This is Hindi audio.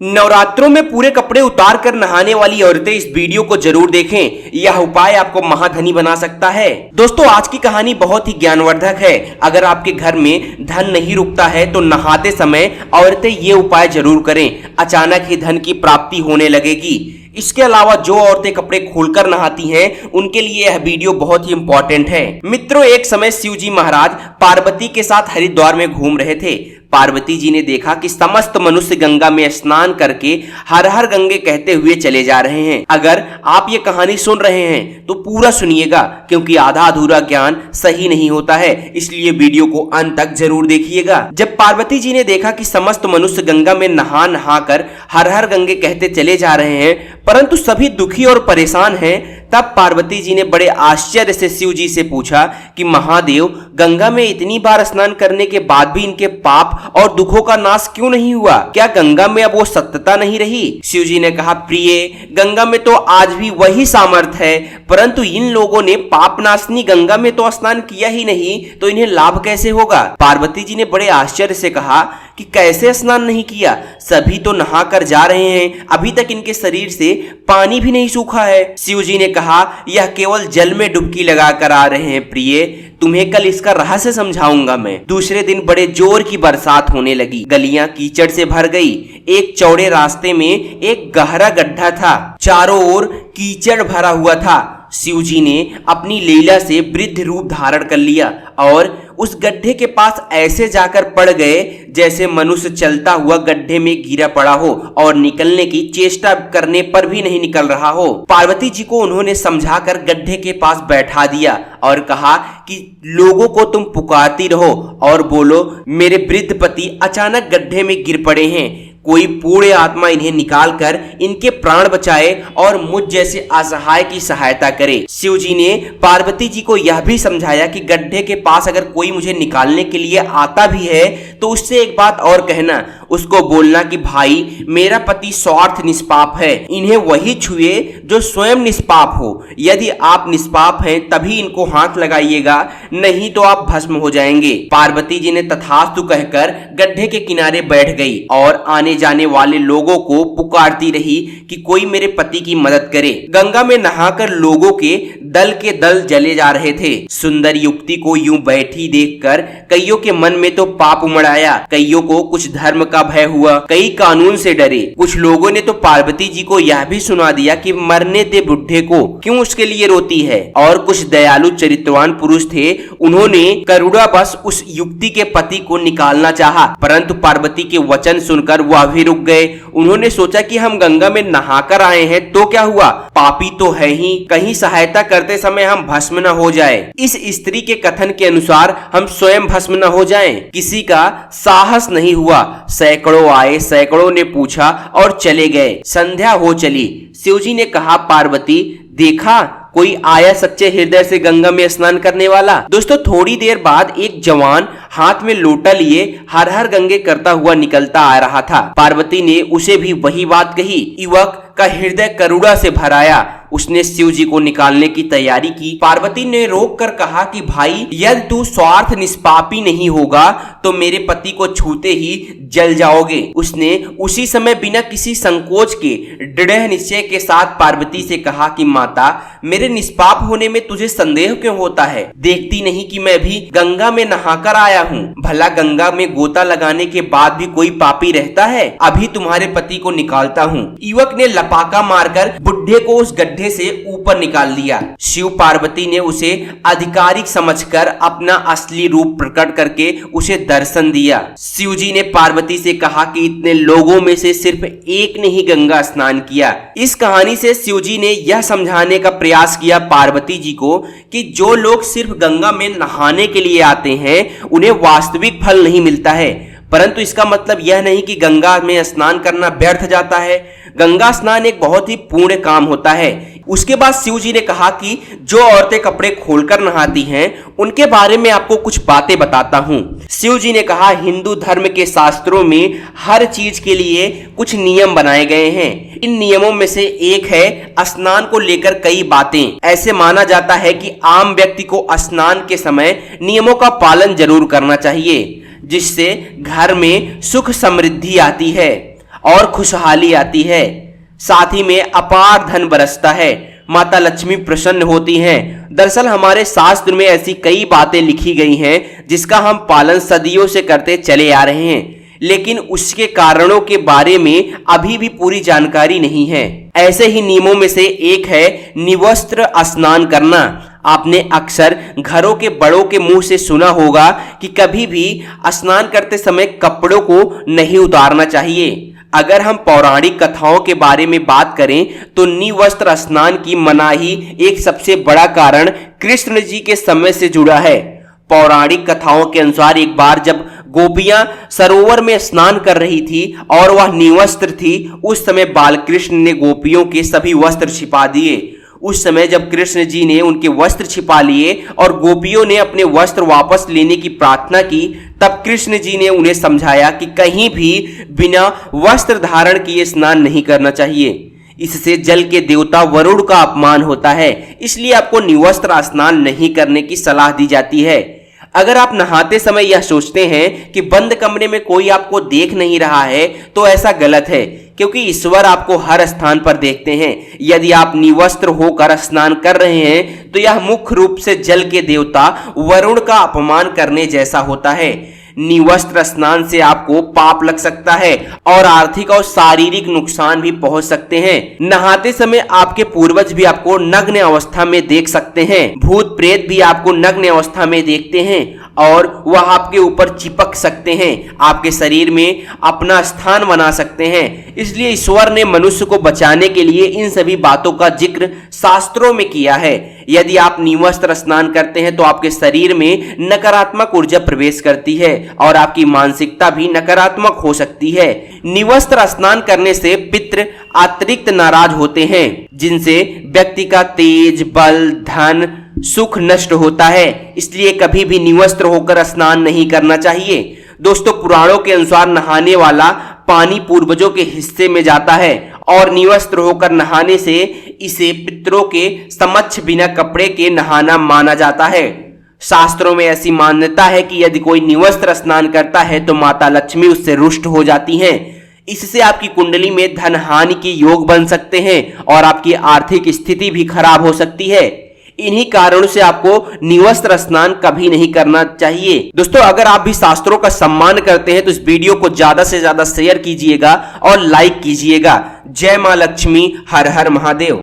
नवरात्रों में पूरे कपड़े उतार कर नहाने वाली औरतें इस वीडियो को जरूर देखें। यह उपाय आपको महाधनी बना सकता है। दोस्तों, आज की कहानी बहुत ही ज्ञानवर्धक है। अगर आपके घर में धन नहीं रुकता है तो नहाते समय औरतें ये उपाय जरूर करें। अचानक ही धन की प्राप्ति होने लगेगी। इसके अलावा जो औरतें कपड़े खोलकर नहाती हैं उनके लिए यह वीडियो बहुत ही इंपॉर्टेंट है। मित्रों, एक समय शिव जी महाराज पार्वती के साथ हरिद्वार में घूम रहे थे। पार्वती जी ने देखा कि समस्त मनुष्य गंगा में स्नान करके हर हर गंगे कहते हुए चले जा रहे हैं। अगर आप ये कहानी सुन रहे हैं तो पूरा सुनिएगा, क्योंकि आधा अधूरा ज्ञान सही नहीं होता है, इसलिए वीडियो को अंत तक जरूर देखिएगा। जब पार्वती जी ने देखा कि समस्त मनुष्य गंगा में नहा नहा कर हर हर गंगे कहते चले जा रहे हैं, परंतु सभी दुखी और परेशान हैं, तब पार्वती जी ने बड़े आश्चर्य से शिव जी से पूछा कि महादेव, गंगा में इतनी बार स्नान करने के बाद भी इनके पाप और दुखों का नाश क्यों नहीं हुआ? क्या गंगा में अब वो सत्यता नहीं रही? शिव जी ने कहा, प्रिय, गंगा में तो आज भी वही सामर्थ्य है, परंतु इन लोगों ने पाप नाशनी गंगा में तो स्नान किया ही नहीं, तो इन्हें लाभ कैसे होगा? पार्वती जी ने बड़े आश्चर्य से कहा कि कैसे स्नान नहीं किया? सभी तो नहा कर जा रहे हैं, अभी तक इनके शरीर से पानी भी नहीं सूखा है। शिव जी ने कहा, यह केवल जल में डुबकी लगा कर आ रहे हैं प्रिय, तुम्हें कल इसका रहस्य समझाऊंगा मैं। दूसरे दिन बड़े जोर की बरसात होने लगी। गलियां कीचड़ से भर गई। एक चौड़े रास्ते में एक गहरा गड्ढा था, चारों ओर कीचड़ भरा हुआ था। शिव जी ने अपनी लीला से वृद्ध रूप धारण कर लिया और उस गड्ढे के पास ऐसे जाकर पड़ गए जैसे मनुष्य चलता हुआ गड्ढे में गिरा पड़ा हो और निकलने की चेष्टा करने पर भी नहीं निकल रहा हो। पार्वती जी को उन्होंने समझाकर गड्ढे के पास बैठा दिया और कहा कि लोगों को तुम पुकारती रहो और बोलो, मेरे वृद्ध पति अचानक गड्ढे में गिर पड़े हैं, कोई पूर्ण आत्मा इन्हें निकालकर इनके प्राण बचाए और मुझ जैसे असहाय की सहायता करे। शिव जी ने पार्वती जी को यह भी समझाया कि गड्ढे के पास अगर कोई मुझे निकालने के लिए आता भी है तो उससे एक बात और कहना, उसको बोलना कि भाई, मेरा पति स्वार्थ निष्पाप है, इन्हें वही छुए जो स्वयं निष्पाप हो। यदि आप निष्पाप हैं तभी इनको हाथ लगाइएगा, नहीं तो आप भस्म हो जाएंगे। पार्वती जी ने तथास्तु कहकर गड्ढे के किनारे बैठ गई और आने जाने वाले लोगों को पुकारती रही कि कोई मेरे पति की मदद करे। गंगा में नहाकर लोगों के दल जले जा रहे थे। सुंदर युवती को यूं बैठी देखकर कईयों के मन में तो पाप उमड़ आया, कईयों को कुछ धर्म का भय हुआ, कई कानून से डरे। कुछ लोगों ने तो पार्वती जी को यह भी सुना दिया कि मरने दे बुढ़े को, क्यों उसके लिए रोती है। और कुछ दयालु चरित्रवान पुरुष थे, उन्होंने करुणावश उस युवती के पति को निकालना चाहा, परंतु पार्वती के वचन सुनकर वह भी रुक गए। उन्होंने सोचा कि हम गंगा में नहाकर आए हैं तो क्या हुआ, पापी तो है ही, कहीं सहायता करते समय हम भस्म न हो जाए। इस स्त्री के कथन के अनुसार हम स्वयं भस्म न हो जाएं। किसी का साहस नहीं हुआ। सैकड़ों आए, सैकड़ों ने पूछा और चले गए। संध्या हो चली। शिव जी ने कहा, पार्वती, देखा कोई आया सच्चे हृदय से गंगा में स्नान करने वाला। दोस्तों, थोड़ी देर बाद एक जवान हाथ में लोटा लिए हर हर गंगे करता हुआ निकलता आ रहा था। पार्वती ने उसे भी वही बात कही। युवक का हृदय करुणा से भर आया। उसने शिव जी को निकालने की तैयारी की। पार्वती ने रोक कर कहा कि भाई, यदि तू स्वार्थ निष्पापी नहीं होगा तो मेरे पति को छूते ही जल जाओगे। उसने उसी समय बिना किसी संकोच के दृढ़ निश्चय के साथ पार्वती से कहा कि माता, मेरे निष्पाप होने में तुझे संदेह क्यों होता है? देखती नहीं कि मैं भी गंगा में नहाकर आया हूँ? भला गंगा में गोता लगाने के बाद भी कोई पापी रहता है? अभी तुम्हारे पति को निकालता हूँ। युवक ने लपाका मारकर बुढ़े को उस गड्ढे से ऊपर निकाल दिया। शिव पार्वती ने उसे आधिकारिक समझकर अपना असली रूप प्रकट करके उसे दर्शन दिया। शिव जी ने पार्वती से कहा कि इतने लोगों में से सिर्फ एक ने ही गंगा स्नान किया। इस कहानी से शिव जी ने यह समझाने का प्रयास किया पार्वती जी को कि जो लोग सिर्फ गंगा में नहाने के लिए आते हैं उन्हें वास्तविक फल नहीं मिलता है, परंतु इसका मतलब यह नहीं कि गंगा में स्नान करना व्यर्थ जाता है। गंगा स्नान एक बहुत ही पुण्य काम होता है। उसके बाद शिव जी ने कहा कि जो औरतें कपड़े खोलकर नहाती हैं उनके बारे में आपको कुछ बातें बताता हूँ। शिव जी ने कहा, हिंदू धर्म के शास्त्रों में हर चीज के लिए कुछ नियम बनाए गए हैं। इन नियमों में से एक है स्नान को लेकर कई बातें। ऐसे माना जाता है कि आम व्यक्ति को स्नान के समय नियमों का पालन जरूर करना चाहिए, जिससे घर में सुख समृद्धि आती है और खुशहाली आती है। साथ ही में अपार धन बरसता है, माता लक्ष्मी प्रसन्न होती हैं। दरअसल हमारे शास्त्र में ऐसी कई बातें लिखी गई हैं जिसका हम पालन सदियों से करते चले आ रहे हैं, लेकिन उसके कारणों के बारे में अभी भी पूरी जानकारी नहीं है। ऐसे ही नियमों में से एक है निवस्त्र स्नान करना। आपने अक्सर घरों के बड़ों के मुंह से सुना होगा कि कभी भी स्नान करते समय कपड़ों को नहीं उतारना चाहिए। अगर हम पौराणिक कथाओं के बारे में बात करें तो निवस्त्र स्नान की मनाही एक सबसे बड़ा कारण कृष्ण जी के समय से जुड़ा है। पौराणिक कथाओं के अनुसार एक बार जब गोपियां सरोवर में स्नान कर रही थी और वह निवस्त्र थी, उस समय बालकृष्ण ने गोपियों के सभी वस्त्र छिपा दिए। उस समय जब कृष्ण जी ने उनके वस्त्र छिपा लिए और गोपियों ने अपने वस्त्र वापस लेने की प्रार्थना की, तब कृष्ण जी ने उन्हें समझाया कि कहीं भी बिना वस्त्र धारण किए स्नान नहीं करना चाहिए। इससे जल के देवता वरुण का अपमान होता है, इसलिए आपको निवस्त्र स्नान नहीं करने की सलाह दी जाती है। अगर आप नहाते समय यह सोचते हैं कि बंद कमरे में कोई आपको देख नहीं रहा है तो ऐसा गलत है, क्योंकि ईश्वर आपको हर स्थान पर देखते हैं। यदि आप निवस्त्र होकर स्नान कर रहे हैं तो यह मुख्य रूप से जल के देवता वरुण का अपमान करने जैसा होता है। निवस्त्र स्नान से आपको पाप लग सकता है और आर्थिक और शारीरिक नुकसान भी पहुंच सकते हैं। नहाते समय आपके पूर्वज भी आपको नग्न अवस्था में देख सकते हैं। भूत प्रेत भी आपको नग्न अवस्था में देखते हैं और वह आपके ऊपर चिपक सकते हैं, आपके शरीर में अपना स्थान बना सकते हैं। इसलिए ईश्वर ने मनुष्य को बचाने के लिए इन सभी बातों का जिक्र शास्त्रों में किया है। यदि आप निवस्त्र स्नान करते हैं तो आपके शरीर में नकारात्मक ऊर्जा प्रवेश करती है और आपकी मानसिकता भी नकारात्मक हो सकती है। निवस्त्र स्नान करने से पितृ अतिरिक्त नाराज होते हैं, जिनसे व्यक्ति का तेज, बल, धन, सुख नष्ट होता है। इसलिए कभी भी निवस्त्र होकर स्नान नहीं करना चाहिए। दोस्तों, पुराणों के अनुसार नहाने वाला पानी पूर्वजों के हिस्से में जाता है और निवस्त्र होकर नहाने से इसे पितरों के समक्ष बिना कपड़े के नहाना माना जाता है। शास्त्रों में ऐसी मान्यता है कि यदि कोई निवस्त्र स्नान करता है तो माता लक्ष्मी उससे रुष्ट हो जाती हैं। इससे आपकी कुंडली में धन हानि के योग बन सकते हैं और आपकी आर्थिक स्थिति भी खराब हो सकती है। इन्हीं कारणों से आपको निवस्त्र स्नान कभी नहीं करना चाहिए। दोस्तों, अगर आप भी शास्त्रों का सम्मान करते हैं तो इस वीडियो को ज्यादा से ज्यादा शेयर कीजिएगा और लाइक कीजिएगा। जय मां लक्ष्मी, हर हर महादेव।